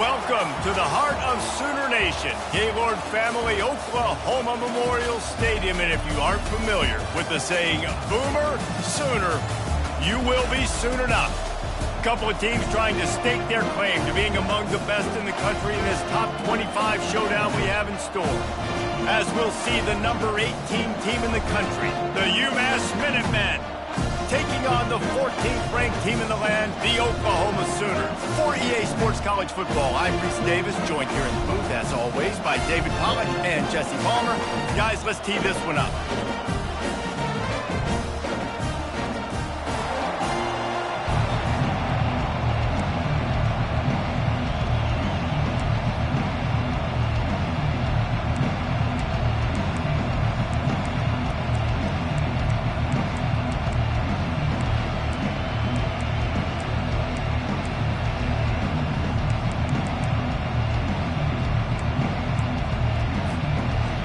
Welcome to the heart of Sooner Nation, Gaylord Family Oklahoma Memorial Stadium. And if you aren't familiar with the saying, Boomer Sooner, you will be soon enough. A couple of teams trying to stake their claim to being among the best in the country in this top 25 showdown we have in store. As we'll see the number 18 team in the country, the Umass Minutemen, taking on the 14th ranked team in the land, the Oklahoma Sooners. For EA Sports College Football, I'm Reese Davis, joined here in the booth, as always, by David Pollack and Jesse Palmer. Guys, let's tee this one up.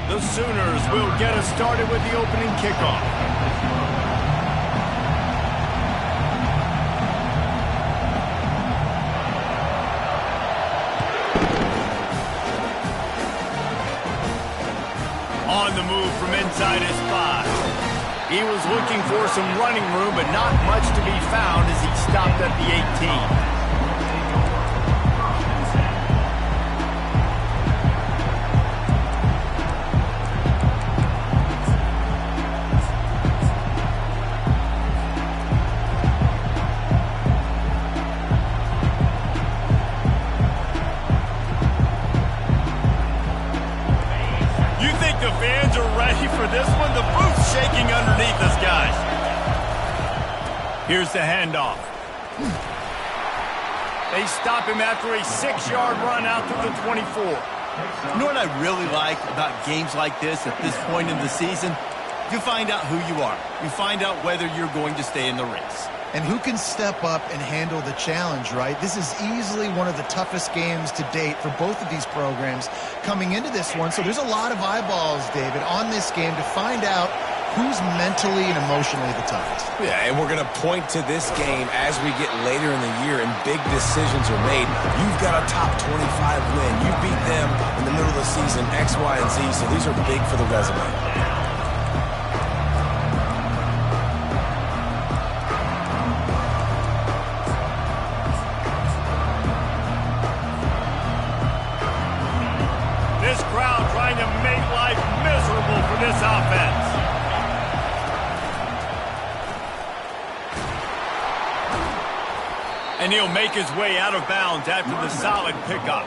The Sooners will get us started with the opening kickoff. On the move from inside his 5. He was looking for some running room, but not much to be found as he stopped at the 18. The fans are ready for this one. The booth's shaking underneath us, guys. Here's the handoff. They stop him after a 6-yard run out to the 24. You know what I really like about games like this at this point in the season? You find out who you are. You find out whether you're going to stay in the race. And who can step up and handle the challenge, right? This is easily one of the toughest games to date for both of these programs coming into this one. So there's a lot of eyeballs, David, on this game to find out who's mentally and emotionally the toughest. Yeah, and we're going to point to this game as we get later in the year and big decisions are made. You've got a top 25 win. You beat them in the middle of the season, X, Y, and Z, so these are big for the resume. This crowd trying to make life miserable for this offense. And he'll make his way out of bounds after the solid pickup.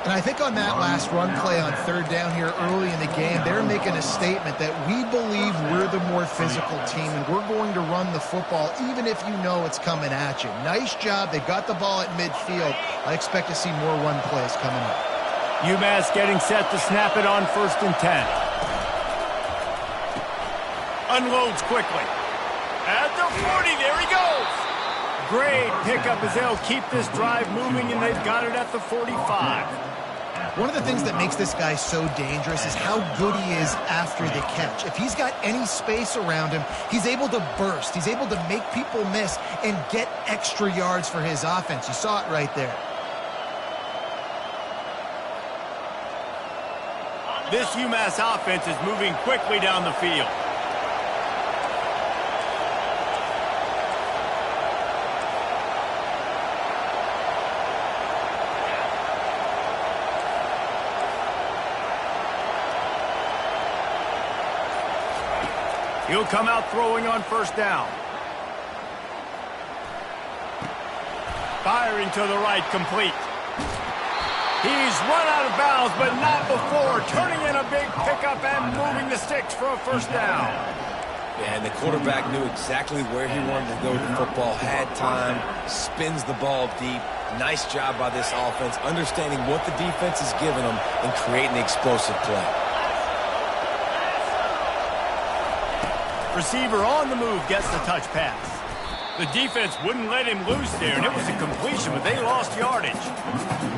And I think on that last run play on third down here early in the game, they're making a statement that we believe we're the more physical team and we're going to run the football even if you know it's coming at you. Nice job. They got the ball at midfield. I expect to see more run plays coming up. Umass getting set to snap it on 1st and 10. Unloads quickly. At the 40, there he goes. Great pickup as they'll keep this drive moving, and they've got it at the 45. One of the things that makes this guy so dangerous is how good he is after the catch. If he's got any space around him, he's able to burst. He's able to make people miss and get extra yards for his offense. You saw it right there. This UMass offense is moving quickly down the field. He'll come out throwing on 1st down. Firing to the right, complete. He's run out of bounds, but not before. Turning in a big pickup and moving the sticks for a 1st down. Yeah, and the quarterback knew exactly where he wanted to go with the football, had time, spins the ball deep. Nice job by this offense, understanding what the defense is giving them and creating the explosive play. Receiver on the move gets the touch pass. The defense wouldn't let him loose there, and it was a completion, but they lost yardage.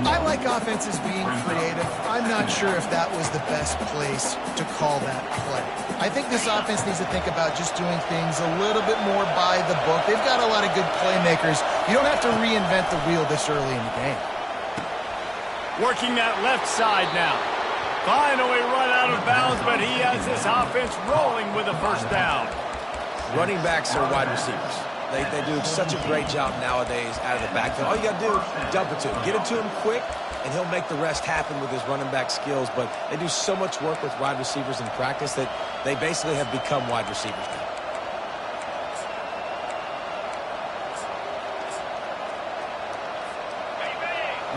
I like offenses being creative. I'm not sure if that was the best place to call that play. I think this offense needs to think about just doing things a little bit more by the book. They've got a lot of good playmakers. You don't have to reinvent the wheel this early in the game. Working that left side now. Finally run out of bounds, but he has this offense rolling with a first down. Running backs are wide receivers. They do such a great job nowadays out of the backfield. All you got to do, dump it to him. Get it to him quick, and he'll make the rest happen with his running back skills. But they do so much work with wide receivers in practice that they basically have become wide receivers now.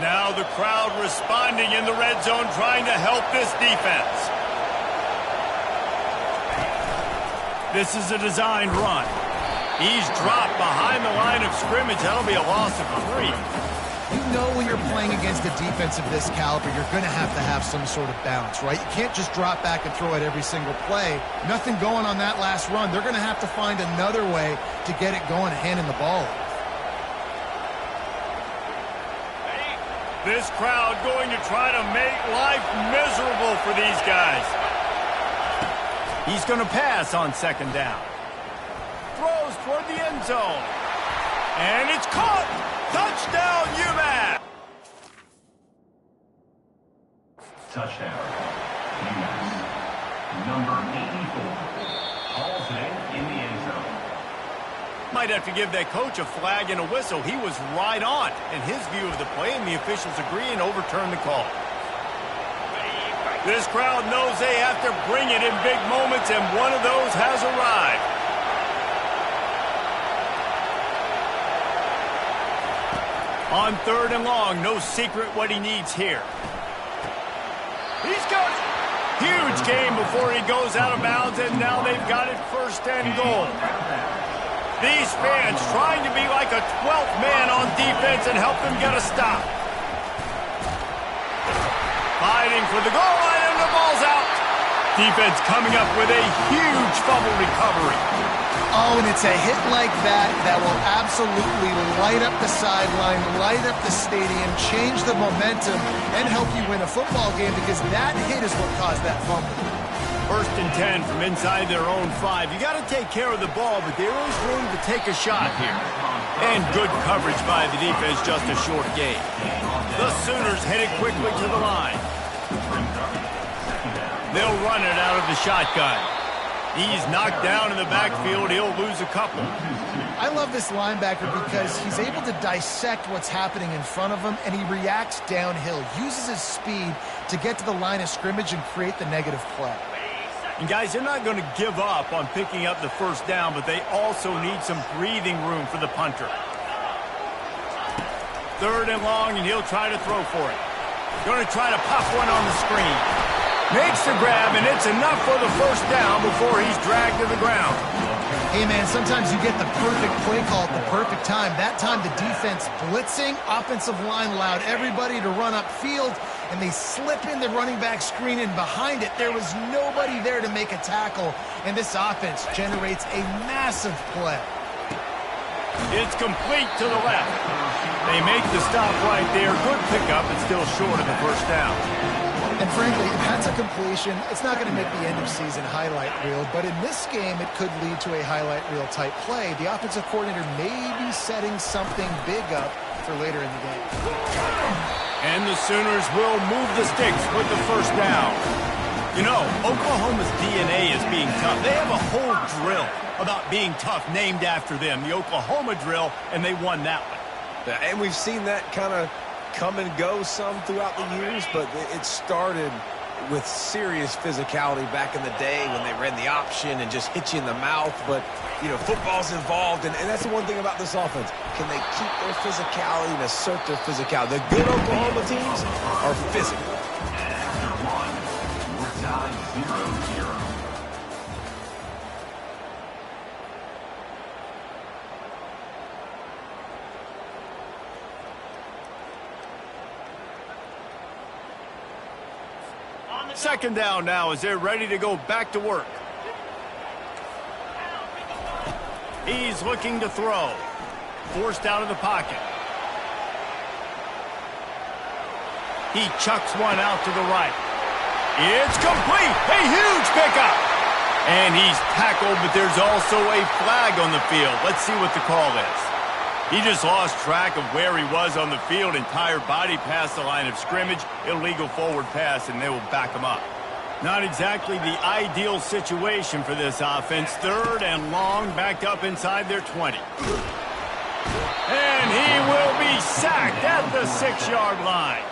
Now the crowd responding in the red zone, trying to help this defense. This is a designed run. He's dropped behind the line of scrimmage. That'll be a loss of 3. You know when you're playing against a defense of this caliber, you're going to have some sort of balance, right? You can't just drop back and throw it every single play. Nothing going on that last run. They're going to have to find another way to get it going and handing the ball off. This crowd going to try to make life miserable for these guys. He's going to pass on second down. Throws toward the end zone. And it's caught. Touchdown, Umass. Touchdown, Umass. Number 84. Hall's in the end zone. Might have to give that coach a flag and a whistle. He was right on in his view of the play, and the officials agree and overturn the call. This crowd knows they have to bring it in big moments, and one of those has arrived. On third and long, no secret what he needs here. He's got it. Huge game before he goes out of bounds, and now they've got it first and goal. These fans trying to be like a 12th man on defense and help them get a stop. Fighting for the goal line, and the ball's out. Defense coming up with a huge fumble recovery. Oh, and it's a hit like that that will absolutely light up the sideline, light up the stadium, change the momentum, and help you win a football game, because that hit is what caused that fumble. First and 10 from inside their own 5. You got to take care of the ball, but there is room to take a shot here. And good coverage by the defense, just a short gain. The Sooners headed quickly to the line. They'll run it out of the shotgun. He's knocked down in the backfield. He'll lose a couple. I love this linebacker because he's able to dissect what's happening in front of him, and he reacts downhill, uses his speed to get to the line of scrimmage and create the negative play. And guys, they're not going to give up on picking up the first down, but they also need some breathing room for the punter. Third and long, and he'll try to throw for it. Going to try to pop one on the screen. Makes the grab, and it's enough for the first down before he's dragged to the ground. Hey, man, sometimes you get the perfect play call at the perfect time. That time, the defense blitzing, offensive line allowed everybody to run upfield, and they slip in the running back screen, and behind it, there was nobody there to make a tackle, and this offense generates a massive play. It's complete to the left. They make the stop right there. Good pickup, and still short of the first down. And frankly, if that's a completion, it's not going to make the end-of-season highlight reel, but in this game, it could lead to a highlight reel type play. The offensive coordinator may be setting something big up for later in the game. And the Sooners will move the sticks with the first down. You know, Oklahoma's DNA is being tough. They have a whole drill about being tough named after them, the Oklahoma drill, and they won that one. And we've seen that kind of come and go some throughout the years, but it started with serious physicality back in the day when they ran the option and just hit you in the mouth. But, you know, football's involved, and that's the one thing about this offense. Can they keep their physicality and assert their physicality? The good Oklahoma teams are physical. After one, we're tied 0-0. Second down now as they're ready to go back to work. He's looking to throw. Forced out of the pocket. He chucks one out to the right. It's complete. A huge pickup. And he's tackled, but there's also a flag on the field. Let's see what the call is. He just lost track of where he was on the field, entire body past the line of scrimmage, illegal forward pass, and they will back him up. Not exactly the ideal situation for this offense. 3rd and long, backed up inside their 20. And he will be sacked at the 6-yard line.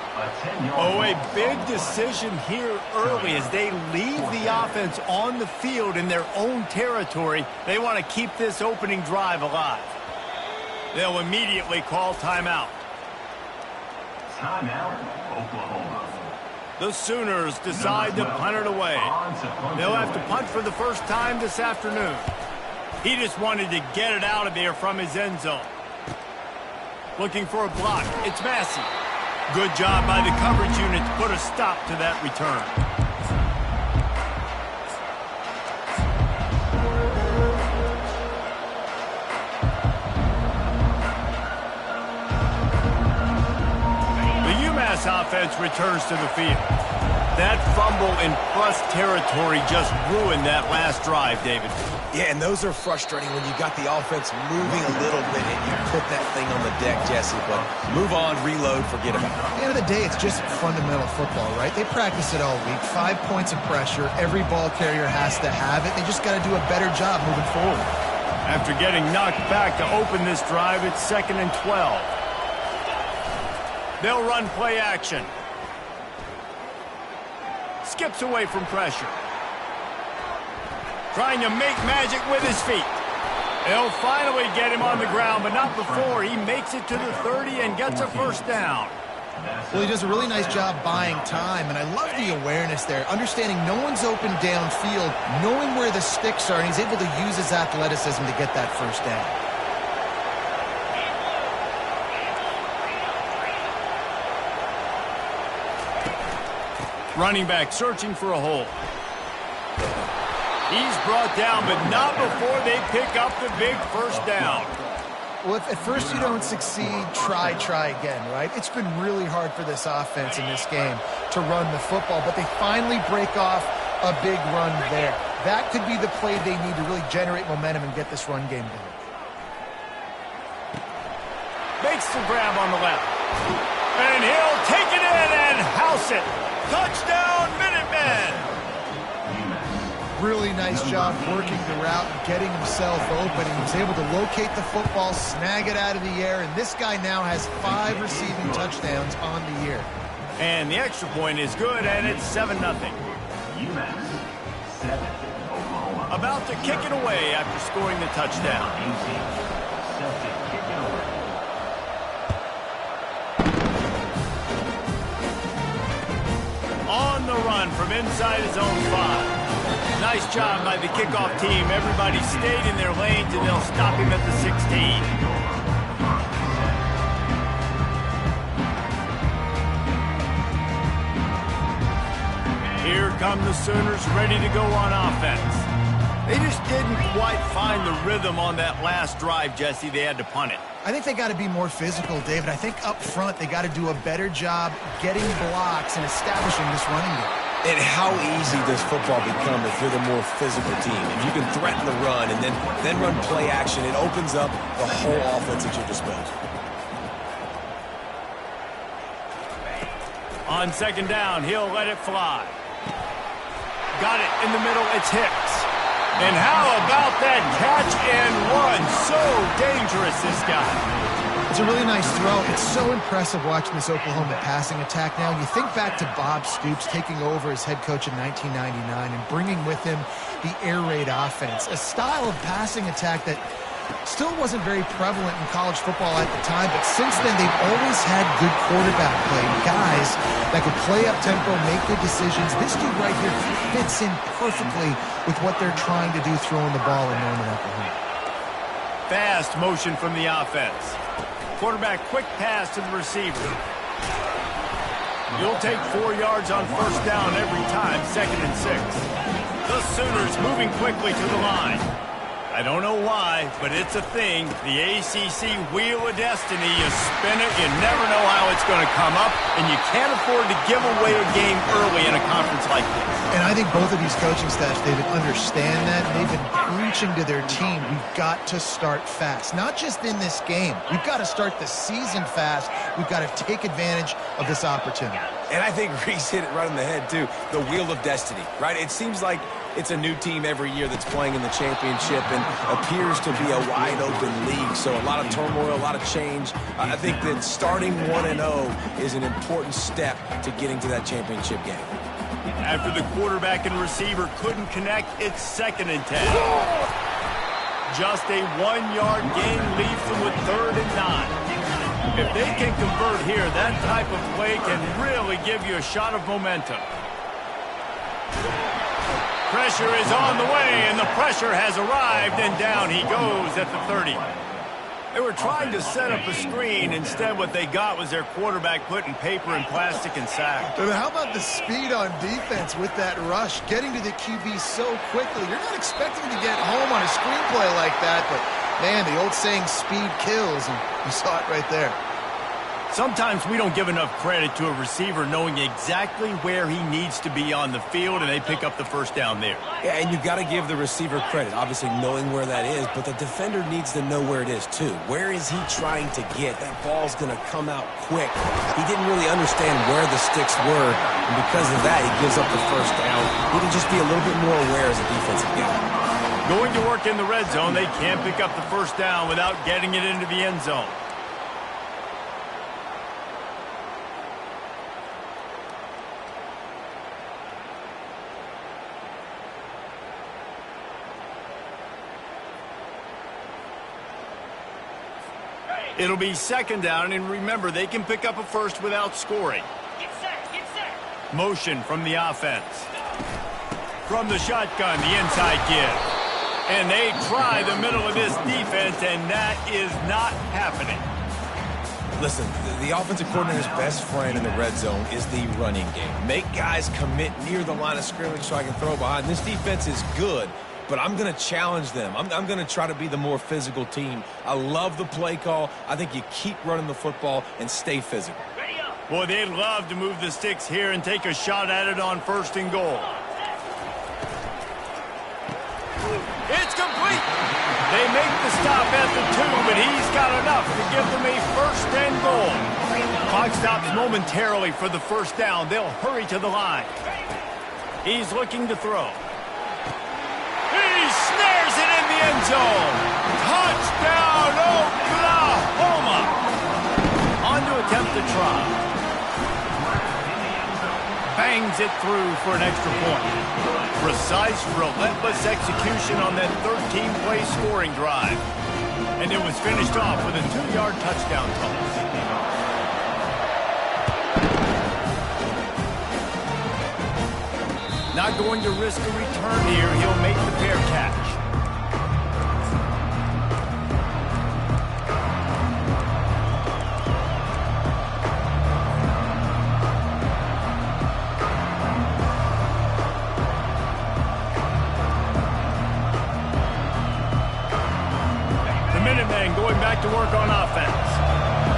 Oh, a big decision here early as they leave the offense on the field in their own territory. They want to keep this opening drive alive. They'll immediately call timeout. Timeout, Oklahoma. The Sooners decide to punt it away. They'll have to punt for the first time this afternoon. He just wanted to get it out of there from his end zone. Looking for a block. It's Massey. Good job by the coverage unit to put a stop to that return. Umass offense returns to the field. That fumble in plus territory just ruined that last drive, David. Yeah, and those are frustrating when you got the offense moving a little bit and you put that thing on the deck, Jesse. But move on, reload, forget about it. At the end of the day, it's just fundamental football, right? They practice it all week. 5 points of pressure. Every ball carrier has to have it. They just got to do a better job moving forward. After getting knocked back to open this drive, it's 2nd and 12. They'll run play action. Skips away from pressure. Trying to make magic with his feet. They'll finally get him on the ground, but not before he makes it to the 30 and gets a first down. Well, he does a really nice job buying time, and I love the awareness there. Understanding no one's open downfield, knowing where the sticks are, and he's able to use his athleticism to get that first down. Running back searching for a hole. He's brought down, but not before they pick up the big first down. Well, if at first you don't succeed, try again, right? It's been really hard for this offense in this game to run the football, but they finally break off a big run there. That could be the play they need to really generate momentum and get this run game going. Makes the grab on the left. And he'll take it in and house it. Touchdown, Minutemen! Really nice job working the route and getting himself open. He was able to locate the football, snag it out of the air, and this guy now has 5 receiving touchdowns on the year. And the extra point is good, and it's 7-0. Umass 7, Oklahoma. About to kick it away after scoring the touchdown. 18, set to kick it away. On the run from inside his own 5. Nice job by the kickoff team. Everybody stayed in their lanes, and they'll stop him at the 16. Here come the Sooners ready to go on offense. They just didn't quite find the rhythm on that last drive, Jesse. They had to punt it. I think they got to be more physical, David. I think up front they got to do a better job getting blocks and establishing this running game. And how easy does football become if you're the more physical team? If you can threaten the run and then run play action, it opens up the whole offense at your disposal. On 2nd down, he'll let it fly. Got it in the middle. It's Hicks. And how about that catch and run? So dangerous, this guy. It's a really nice throw. It's so impressive watching this Oklahoma passing attack now. You think back to Bob Stoops taking over as head coach in 1999 and bringing with him the air raid offense, a style of passing attack that still wasn't very prevalent in college football at the time, but since then they've always had good quarterback play, guys that could play up-tempo, make good decisions. This dude right here fits in perfectly with what they're trying to do throwing the ball in Norman, Oklahoma. Fast motion from the offense. Quarterback quick pass to the receiver. You'll take 4 yards on first down every time, 2nd and 6. The Sooners moving quickly to the line. I don't know why, but it's a thing. The ACC Wheel of Destiny, you spin it, you never know how it's going to come up, and you can't afford to give away a game early in a conference like this. And I think both of these coaching staffs, David, understand that, and they've been preaching to their team, we've got to start fast. Not just in this game. We've got to start the season fast. We've got to take advantage of this opportunity. And I think Reese hit it right on the head, too. The Wheel of Destiny, right? It seems like it's a new team every year that's playing in the championship and appears to be a wide-open league. So a lot of turmoil, a lot of change. I think that starting 1-0 is an important step to getting to that championship game. After the quarterback and receiver couldn't connect, it's 2nd and 10. Just a 1-yard gain leaves them with 3rd and 9. If they can convert here, that type of play can really give you a shot of momentum. Pressure is on the way, and the pressure has arrived, and down he goes at the 30. They were trying to set up a screen. Instead, what they got was their quarterback putting paper and plastic and sack. And how about the speed on defense with that rush, getting to the QB so quickly? You're not expecting to get home on a screenplay like that, but, man, the old saying, speed kills, and you saw it right there. Sometimes we don't give enough credit to a receiver knowing exactly where he needs to be on the field, and they pick up the first down there. Yeah, and you've got to give the receiver credit, obviously knowing where that is, but the defender needs to know where it is too. Where is he trying to get? That ball's going to come out quick. He didn't really understand where the sticks were, and because of that, he gives up the first down. He can just be a little bit more aware as a defensive guy. Going to work in the red zone, they can't pick up the first down without getting it into the end zone. It'll be 2nd down, and remember, they can pick up a first without scoring. Get set. Motion from the offense. From the shotgun, the inside give. And they try the middle of this defense, and that is not happening. Listen, the offensive coordinator's best friend in the red zone is the running game. Make guys commit near the line of scrimmage so I can throw behind. This defense is good, but I'm going to challenge them. I'm going to try to be the more physical team. I love the play call. I think you keep running the football and stay physical. Boy, they'd love to move the sticks here and take a shot at it on 1st and goal. It's complete. They make the stop at the 2, but he's got enough to give them a 1st and goal. Clock stops momentarily for the first down. They'll hurry to the line. He's looking to throw. He snares it in the end zone. Touchdown, Oklahoma. On to attempt the try. Bangs it through for an extra point. Precise, relentless execution on that 13-play scoring drive. And it was finished off with a 2-yard touchdown toss. Not going to risk a return here. He'll make the fair catch. Going back to work on offense.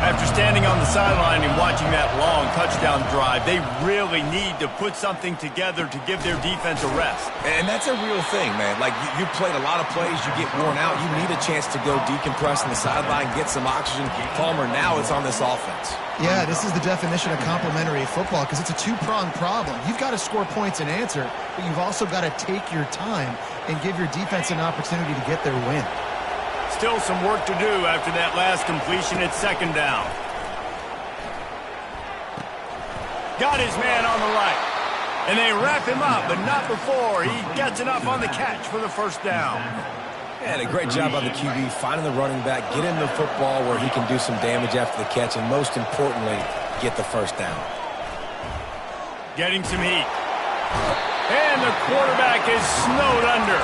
After standing on the sideline and watching that long touchdown drive, they really need to put something together to give their defense a rest. And that's a real thing, man. Like, you played a lot of plays, you get worn out, you need a chance to go decompress on the sideline, get some oxygen. Palmer, now it's on this offense. Yeah, this is the definition of complementary football because it's a two-pronged problem. You've got to score points and answer, but you've also got to take your time and give your defense an opportunity to get their win. Still some work to do after that last completion at 2nd down. Got his man on the right. And they wrap him up, but not before he gets enough on the catch for the first down. And a great job by the QB finding the running back, get him the football where he can do some damage after the catch, and most importantly, get the first down. Getting some heat. And the quarterback is snowed under.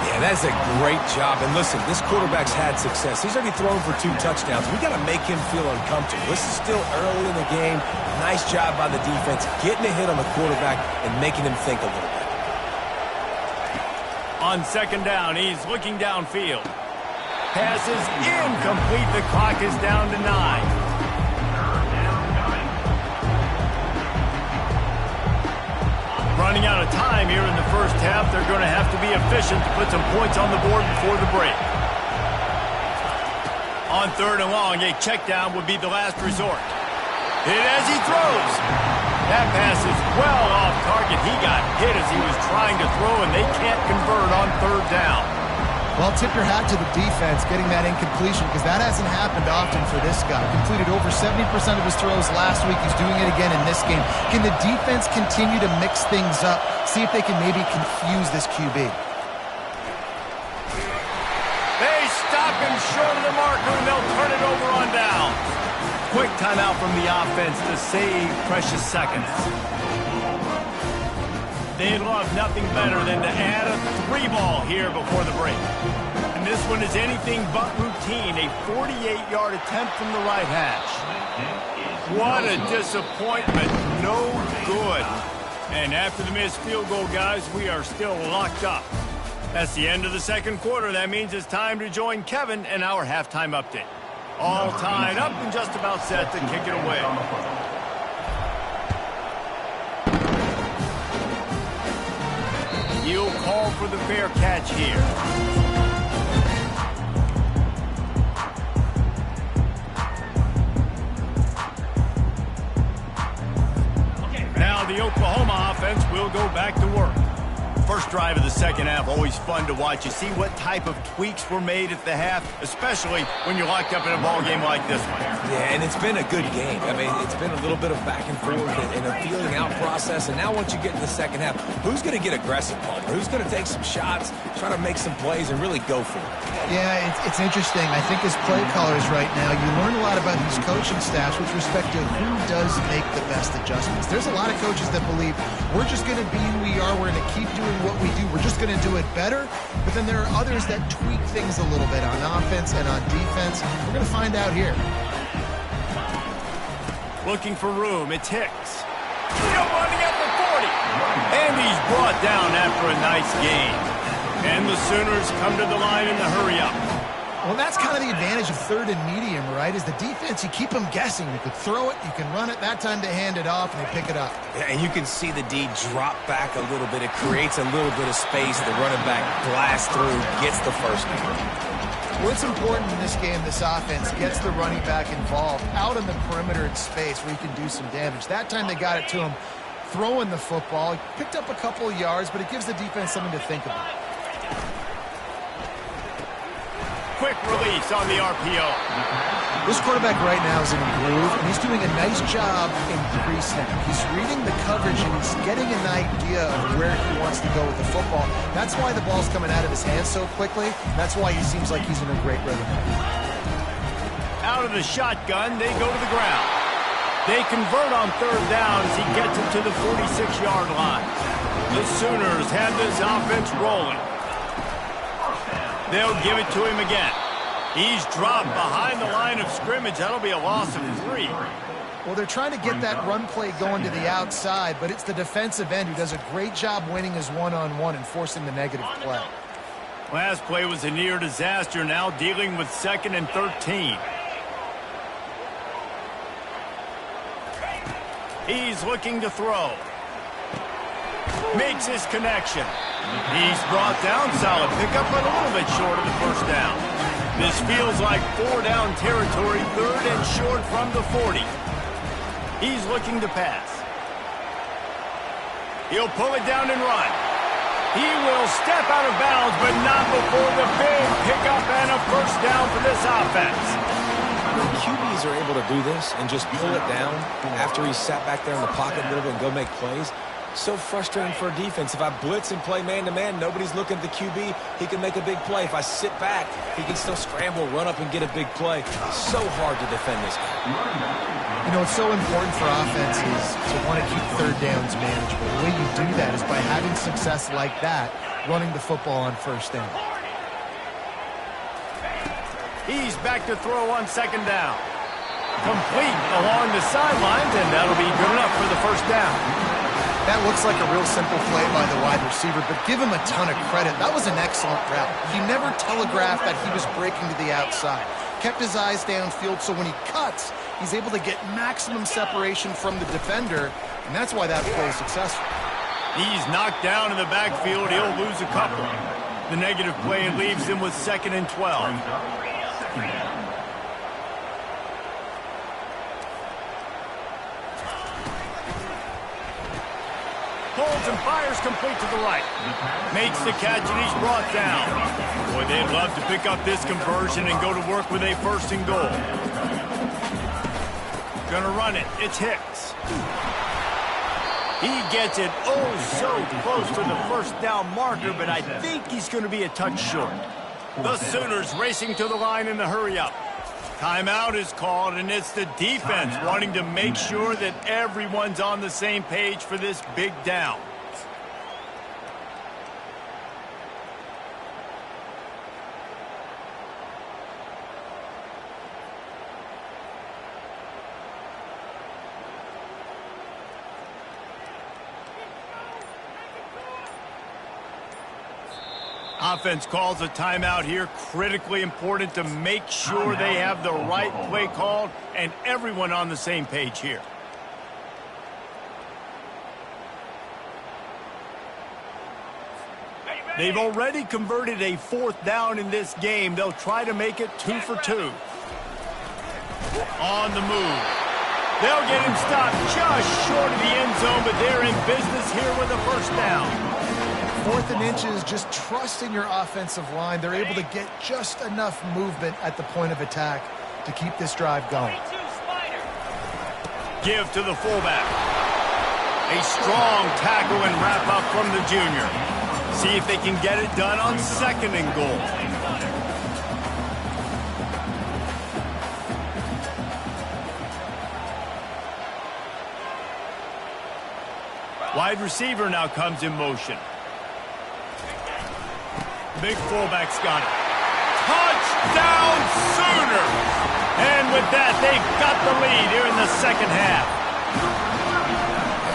Yeah, that's a great job. And listen, this quarterback's had success. He's already thrown for 2 touchdowns. We got to make him feel uncomfortable. This is still early in the game. Nice job by the defense, getting a hit on the quarterback and making him think a little bit. On On second down, he's looking downfield. Pass is incomplete. The clock is down to 9. Running out of time here in the first half. They're going to have to be efficient to put some points on the board before the break. On third and long, a check down would be the last resort. Hit as he throws. That pass is well off target. He got hit as he was trying to throw, and they can't convert on third down. Well, tip your hat to the defense getting that incompletion, because that hasn't happened often for this guy. Completed over 70% of his throws last week. He's doing it again in this game. Can the defense continue to mix things up? See if they can maybe confuse this QB. They stop him short of the marker, and they'll turn it over on down. Quick timeout from the offense to save precious seconds. They'd love nothing better than to add a 3-ball here before the break. And this one is anything but routine. A 48-yard attempt from the right hash. What a disappointment. No good. And after the missed field goal, guys, we are still locked up. That's the end of the second quarter. That means it's time to join Kevin in our halftime update. All tied up and just about set to kick it away. He'll call for the fair catch here. Now the Oklahoma offense will go back to work. First drive of the second half, always fun to watch. You see what type of tweaks were made at the half, especially when you're locked up in a ball game like this one. Yeah, and it's been a good game. I mean, it's been a little bit of back and forth and a feeling out process. And now once you get in the second half, who's going to get aggressive, Palmer? Who's going to take some shots, try to make some plays, and really go for it? Yeah, it's interesting. I think as play callers right now, you learn a lot about these coaching staffs with respect to who does make the best adjustments. There's a lot of coaches that believe we're just going to be who we are. We're going to keep doing what we do. We're just going to do it better. But then there are others that tweak things a little bit on offense and on defense. We're going to find out here. Looking for room. It's Hicks. Running at the 40. And he's brought down after a nice gain. And the Sooners come to the line in the hurry-up. Well, that's kind of the advantage of third and medium, right? Is the defense, you keep them guessing. You could throw it, you can run it. That time they hand it off, and they pick it up. Yeah, and you can see the D drop back a little bit. It creates a little bit of space. The running back blasts through, gets the first down. What's important in this game, this offense gets the running back involved out in the perimeter in space where he can do some damage. That time they got it to him throwing the football. He picked up a couple of yards, but it gives the defense something to think about. Quick release on the RPO. This quarterback right now is in a groove, and he's doing a nice job in pre-snap. He's reading the coverage, and he's getting an idea of where he wants to go with the football. That's why the ball's coming out of his hands so quickly. That's why he seems like he's in a great rhythm. Out of the shotgun, they go to the ground. They convert on third down as he gets it to the 46-yard line. The Sooners have this offense rolling. They'll give it to him again. He's dropped behind the line of scrimmage. That'll be a loss of 3. Well, they're trying to get that run play going to the outside, but it's the defensive end who does a great job winning his one-on-one and forcing the negative play. Last play was a near disaster, now dealing with 2nd and 13. He's looking to throw. Makes his connection. He's brought down, solid pickup, but a little bit short of the first down. This feels like 4-down territory, 3rd and short from the 40. He's looking to pass. He'll pull it down and run. He will step out of bounds, but not before the big pickup and a first down for this offense. When QBs are able to do this and just pull it down after he's sat back there in the pocket a little bit and go make plays, so frustrating for a defense. If I blitz and play man-to-man, nobody's looking at the QB, he can make a big play. If I sit back, he can still scramble, run up, and get a big play. So hard to defend this guy. You know, it's so important for offenses to want to keep third downs manageable. The way you do that is by having success like that, running the football on first down. He's back to throw on 2nd down. Complete along the sidelines, and that'll be good enough for the first down. That looks like a real simple play by the wide receiver, but give him a ton of credit. That was an excellent route. He never telegraphed that he was breaking to the outside. Kept his eyes downfield, so when he cuts, he's able to get maximum separation from the defender, and that's why that play is successful. He's knocked down in the backfield. He'll lose a couple. The negative play leaves him with 2nd and 12. Holds and fires complete to the right. Makes the catch and he's brought down. Boy, they'd love to pick up this conversion and go to work with a 1st and goal. Gonna run it. It's Hicks. He gets it so close to the 1st down marker, but I think he's going to be a touch short. The Sooners racing to the line in the hurry-up. Timeout is called, and it's the defense wanting to make sure that everyone's on the same page for this big down. Offense calls a timeout here. Critically important to make sure they have the right play called and everyone on the same page here. They've already converted a 4th down in this game. They'll try to make it 2 for 2. On the move. They'll get him stopped just short of the end zone, but they're in business here with a 1st down. 4th and inches, just trusting your offensive line. They're able to get just enough movement at the point of attack to keep this drive going. Give to the fullback. A strong tackle and wrap up from the junior. See if they can get it done on 2nd and goal. Wide receiver now comes in motion. Big fullback's got it. Touchdown Sooners! And with that, they've got the lead here in the 2nd half.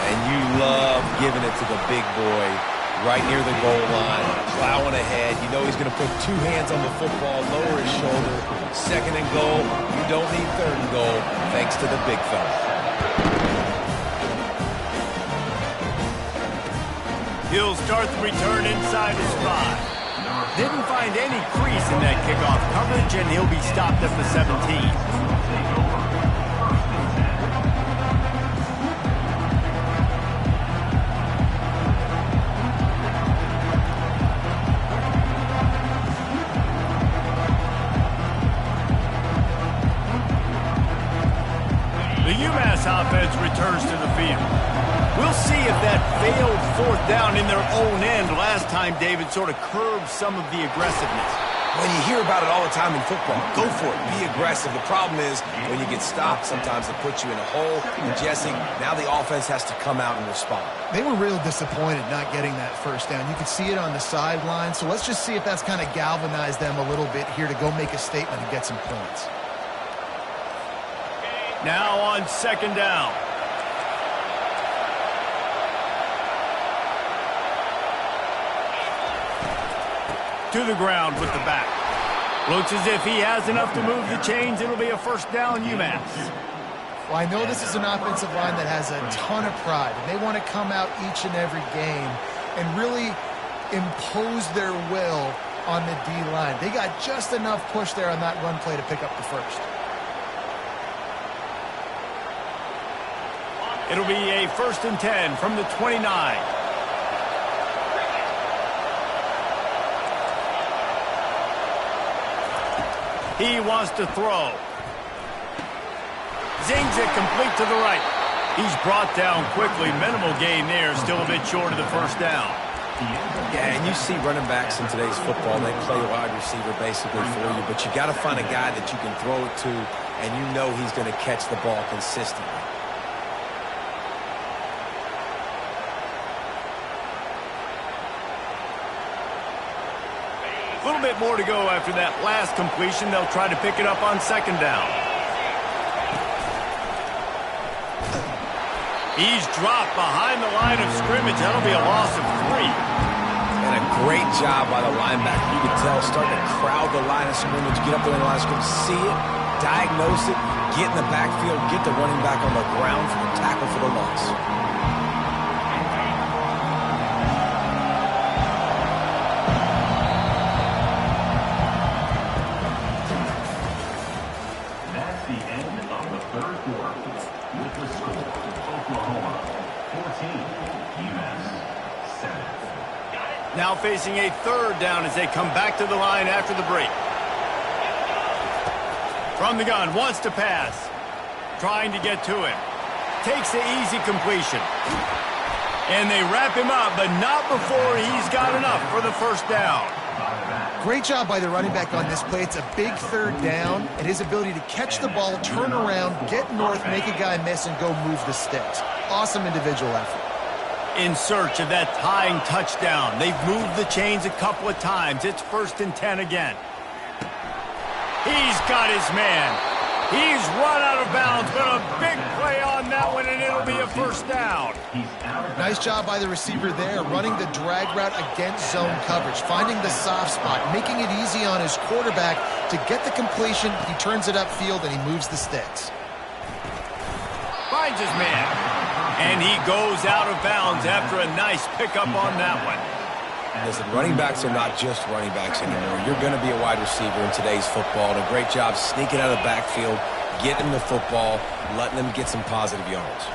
And you love giving it to the big boy right near the goal line, plowing ahead. You know he's going to put 2 hands on the football, lower his shoulder. 2nd and goal. You don't need 3rd and goal, thanks to the big fella. He'll start the return inside his 5. Didn't find any crease in that kickoff coverage, and he'll be stopped at the 17. The Umass offense returns to the field. We'll see if that failed 4th down in their own end last time, David, sort of curbed some of the aggressiveness. When you hear about it all the time in football, go for it, be aggressive. The problem is when you get stopped, sometimes it puts you in a hole. And Jesse, now the offense has to come out and respond. They were real disappointed not getting that 1st down. You could see it on the sideline, so let's just see if that's kind of galvanized them a little bit here to go make a statement and get some points. Now on 2nd down. To the ground with the back. Looks as if he has enough to move the chains. It'll be a 1st down, Umass. Well, I know this is an offensive line that has a ton of pride, and they want to come out each and every game and really impose their will on the D-line. They got just enough push there on that run play to pick up the 1st. It'll be a 1st and 10 from the 29. He wants to throw. Zings it complete to the right. He's brought down quickly. Minimal gain there. Still a bit short of the 1st down. Yeah, and you see running backs in today's football, they play wide receiver basically for you, but you got to find a guy that you can throw it to, and you know he's going to catch the ball consistently. A little bit more to go after that last completion. They'll try to pick it up on 2nd down. He's dropped behind the line of scrimmage. That'll be a loss of 3. And a great job by the linebacker. You can tell, starting to crowd the line of scrimmage, get up there in the line of scrimmage, see it, diagnose it, get in the backfield, get the running back on the ground for the tackle for the loss. That's the end of the third quarter. With the score, Oklahoma 14, Umass 7. Now facing a 3rd down as they come back to the line after the break. From the gun, wants to pass. Trying to get to him. Takes the easy completion. And they wrap him up, but not before he's got enough for the first down. Great job by the running back on this play. It's a big 3rd down, and his ability to catch the ball, turn around, get north, make a guy miss, and go move the sticks. Awesome individual effort. In search of that tying touchdown. They've moved the chains a couple of times. It's 1st and 10 again. He's got his man. He's run out of bounds, but a big play on that one, and it'll be a first down. Nice job by the receiver there, running the drag route against zone coverage, finding the soft spot, making it easy on his quarterback to get the completion. He turns it upfield, and he moves the sticks. Finds his man. And he goes out of bounds after a nice pickup on that one. Listen, running backs are not just running backs anymore. You're going to be a wide receiver in today's football. And a great job sneaking out of the backfield, getting the football, letting them get some positive yards.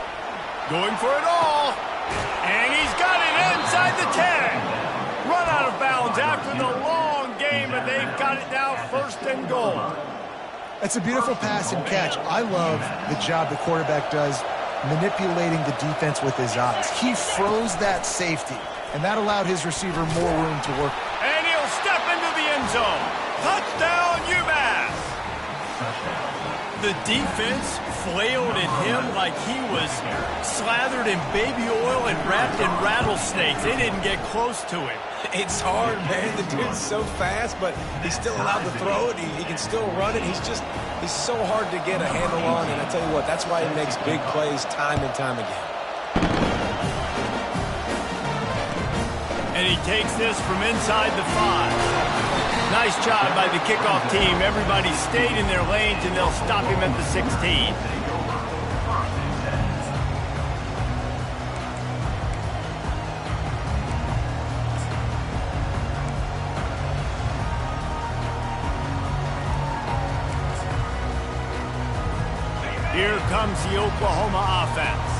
Going for it all. And he's got it inside the 10. Run out of bounds after the long game, but they've got it now 1st and goal. That's a beautiful pass and catch. I love the job the quarterback does manipulating the defense with his eyes. He froze that safety, and that allowed his receiver more room to work. And he'll step into the end zone. Touchdown, Umass! The defense flailed at him like he was slathered in baby oil and wrapped in rattlesnakes. They didn't get close to him. It's hard, man. The dude's so fast, but he's still allowed to throw it. He can still run it. He's so hard to get a handle on, and I tell you what, that's why he makes big plays time and time again. And he takes this from inside the 5. Nice job by the kickoff team. Everybody stayed in their lanes, and they'll stop him at the 16. Here comes the Oklahoma offense.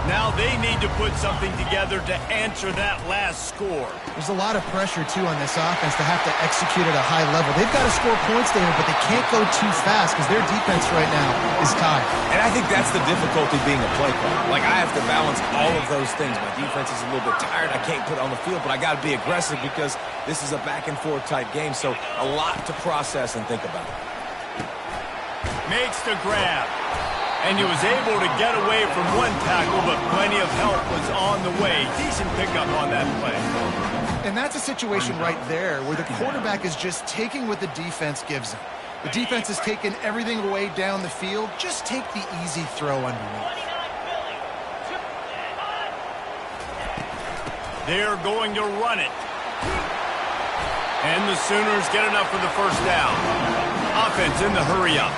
Now they need to put something together to answer that last score. There's a lot of pressure, too, on this offense to have to execute at a high level. They've got to score points there, but they can't go too fast because their defense right now is tired. And I think that's the difficulty being a play caller. Like, I have to balance all of those things. My defense is a little bit tired. I can't put it on the field, but I got to be aggressive because this is a back-and-forth type game, so a lot to process and think about. Makes the grab. And he was able to get away from one tackle, but plenty of help was on the way. Decent pickup on that play. And that's a situation right there where the quarterback is just taking what the defense gives him. The defense has taken everything away down the field. Just take the easy throw underneath. They're going to run it. And the Sooners get enough for the first down. Offense in the hurry-up.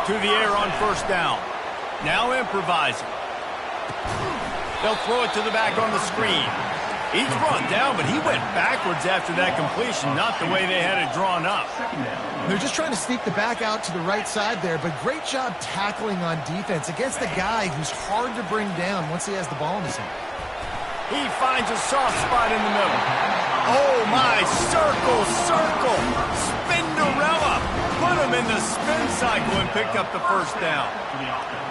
To the air on first down. Now improvising. They'll throw it to the back on the screen. He's brought down, but he went backwards after that completion, not the way they had it drawn up. They're just trying to sneak the back out to the right side there, but great job tackling on defense against a guy who's hard to bring down once he has the ball in his hand. He finds a soft spot in the middle. Oh, my. Circle, circle. Spinderella. Put him in the spin cycle and picked up the first down.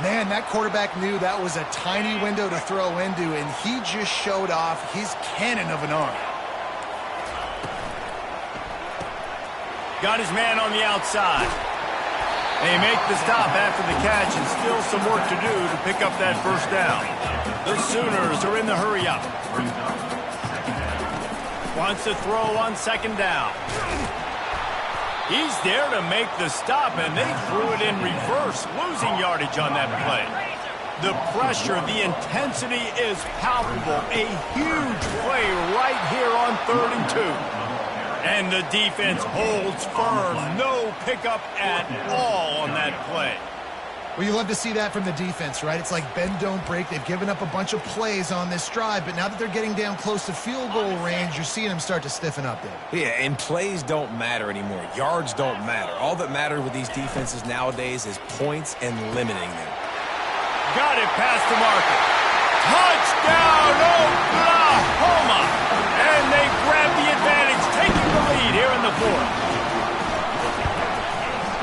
Man, that quarterback knew that was a tiny window to throw into, and he just showed off his cannon of an arm. Got his man on the outside. They make the stop after the catch, and still some work to do to pick up that first down. The Sooners are in the hurry-up. Wants to throw on second down. He's there to make the stop, and they threw it in reverse, losing yardage on that play. The pressure, the intensity is palpable. A huge play right here on 3rd and 2. And the defense holds firm. No pickup at all on that play. Well, you love to see that from the defense, right? It's like bend, don't break. They've given up a bunch of plays on this drive, but now that they're getting down close to field goal range, you're seeing them start to stiffen up there. Yeah, and plays don't matter anymore. Yards don't matter. All that matters with these defenses nowadays is points and limiting them. Got it past the marker. Touchdown, Oklahoma! And they grab the advantage, taking the lead here in the 4th.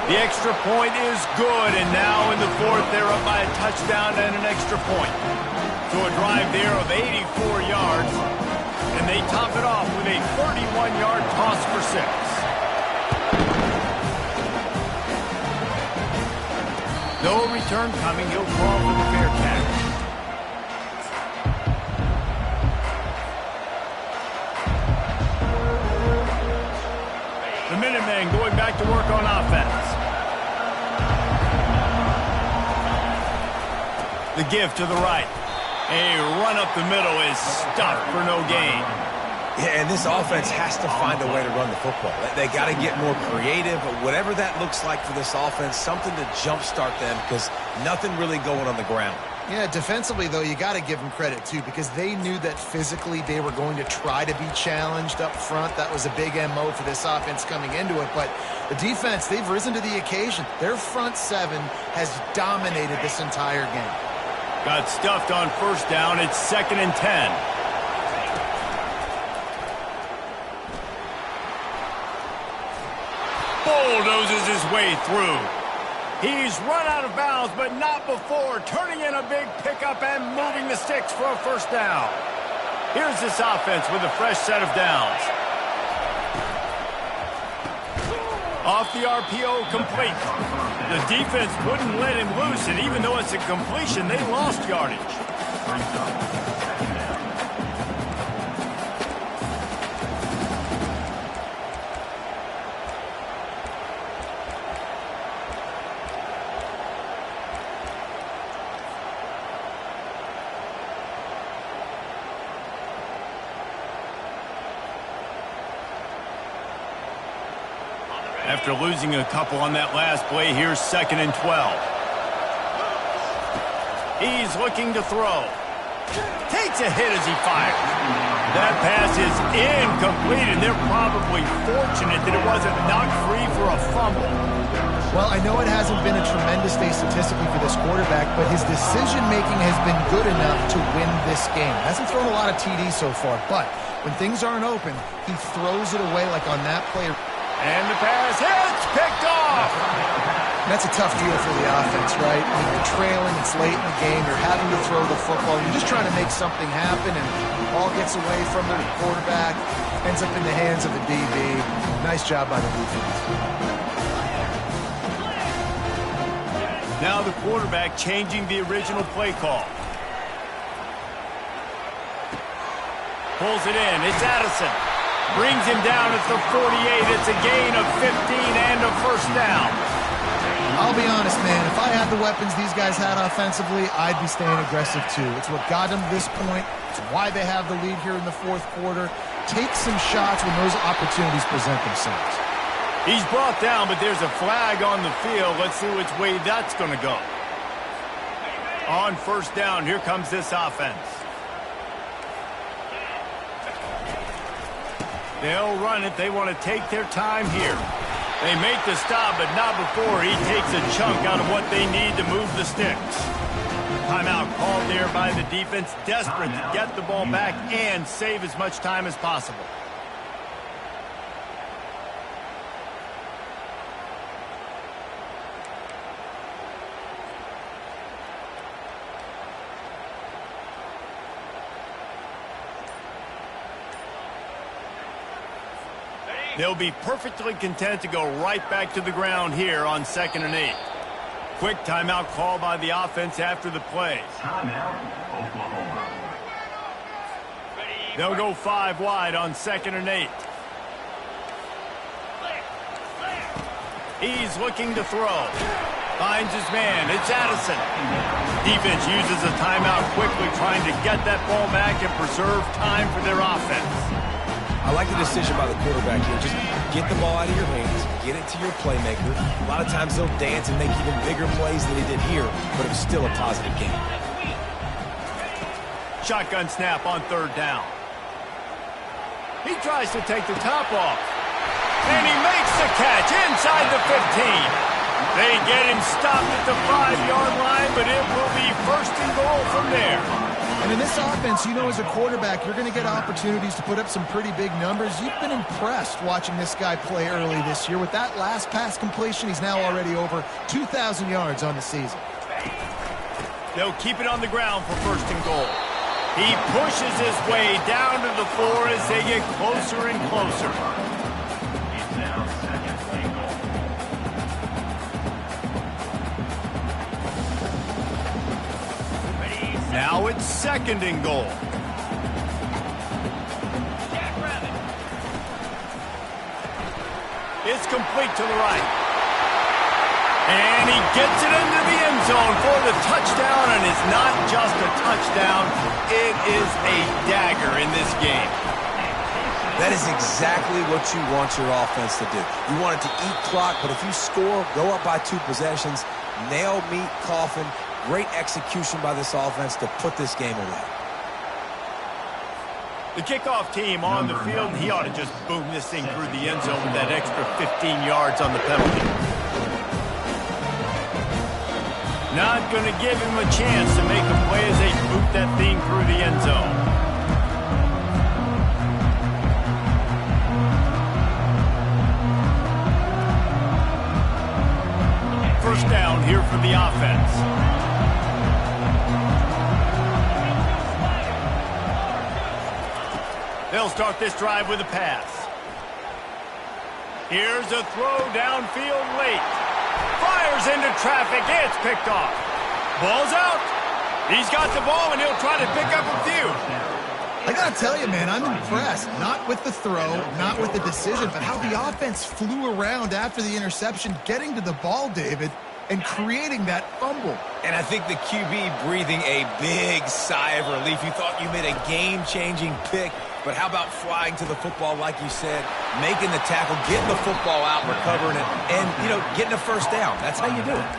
The extra point is good, and now in the 4th, they're up by a touchdown and an extra point. So a drive there of 84 yards, and they top it off with a 31-yard toss for 6. No return coming. He'll call for the fair catch. The Minutemen going back to work on offense. The give to the right. A run up the middle is stuffed for no gain. Yeah, and this offense has to find a way to run the football. They got to get more creative. Whatever that looks like for this offense, something to jumpstart them because nothing really going on the ground. Yeah, defensively, though, you got to give them credit, too, because they knew that physically they were going to try to be challenged up front. That was a big MO for this offense coming into it. But the defense, they've risen to the occasion. Their front 7 has dominated this entire game. Got stuffed on 1st down. It's 2nd and 10. Bulldozes his way through. He's run out of bounds, but not before turning in a big pickup and moving the sticks for a 1st down. Here's this offense with a fresh set of downs. Off the RPO, complete. The defense wouldn't let him loose, and even though it's a completion, they lost yardage. After losing a couple on that last play, here's 2nd and 12. He's looking to throw. Takes a hit as he fires. That pass is incomplete, and they're probably fortunate that it wasn't knocked free for a fumble. Well, I know it hasn't been a tremendous day statistically for this quarterback, but his decision-making has been good enough to win this game. Hasn't thrown a lot of TDs so far, but when things aren't open, he throws it away like on that play. And the pass hits, picked off. That's a tough deal for the offense, right? I mean, you're trailing, it's late in the game, you're having to throw the football, you're just trying to make something happen, and the ball gets away from the quarterback, ends up in the hands of the DB. Nice job by the defense. Now the quarterback changing the original play call. Pulls it in, it's Addison. Brings him down at the 48. It's a gain of 15 and a 1st down. I'll be honest, man. If I had the weapons these guys had offensively, I'd be staying aggressive too. It's what got them to this point. It's why they have the lead here in the 4th quarter. Take some shots when those opportunities present themselves. He's brought down, but there's a flag on the field. Let's see which way that's going to go. On 1st down, here comes this offense. They'll run it. They want to take their time here. They make the stop, but not before he takes a chunk out of what they need to move the sticks. Timeout called there by the defense, desperate to get the ball back and save as much time as possible. They'll be perfectly content to go right back to the ground here on 2nd and 8. Quick timeout call by the offense after the play. Timeout, Oklahoma. They'll go 5 wide on 2nd and 8. He's looking to throw. Finds his man. It's Addison. Defense uses a timeout quickly, trying to get that ball back and preserve time for their offense. I like the decision by the quarterback here. Just get the ball out of your hands, get it to your playmaker. A lot of times they'll dance and make even bigger plays than he did here, but it was still a positive game. Shotgun snap on third down. He tries to take the top off. And he makes the catch inside the 15. They get him stopped at the 5-yard line, but it will be first and goal from there. And in this offense, you know, as a quarterback, you're going to get opportunities to put up some pretty big numbers. You've been impressed watching this guy play early this year. With that last pass completion, he's now already over 2,000 yards on the season. They'll keep it on the ground for first and goal. He pushes his way down to the floor as they get closer and closer. It's now second and goal. Now it's second and goal. It's complete to the right. And he gets it into the end zone for the touchdown, and it's not just a touchdown, it is a dagger in this game. That is exactly what you want your offense to do. You want it to eat clock, but if you score, go up by 2 possessions, nail, meet, coffin. Great execution by this offense to put this game away. The kickoff team on the field, he ought to just boom this thing through the end zone with that extra 15 yards on the penalty. Not going to give him a chance to make a play as they boot that thing through the end zone. First down here for the offense. They'll start this drive with a pass. Here's a throw downfield late. Fires into traffic. It's picked off. Ball's out. He's got the ball, and he'll try to pick up a few. I got to tell you, man, I'm impressed. Not with the throw, not with the decision, but how the offense flew around after the interception, getting to the ball, David, and creating that fumble. And I think the QB breathing a big sigh of relief. You thought you made a game-changing pick, but how about flying to the football, like you said, making the tackle, getting the football out, recovering it, and, you know, getting a first down. That's how you do it.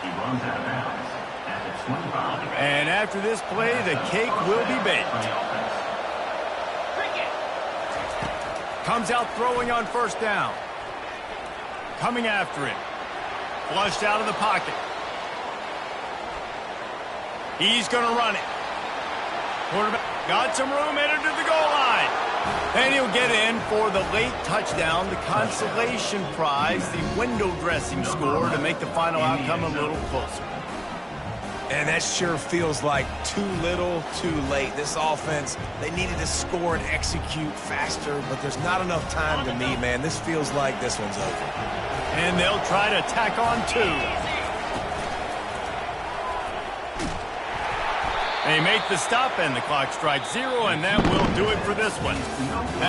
He runs out of bounds at the 25. And after this play, the cake will be baked. Comes out throwing on first down. Coming after him. Flushed out of the pocket. He's going to run it. Quarterback got some room, headed to the goal line. And he'll get in for the late touchdown, the consolation prize, the window dressing score to make the final outcome a little closer. And that sure feels like too little, too late. This offense, they needed to score and execute faster, but there's not enough time to me, man. This feels like this one's over. And they'll try to tack on 2. They make the stop, and the clock strikes 0, and that will do it for this one.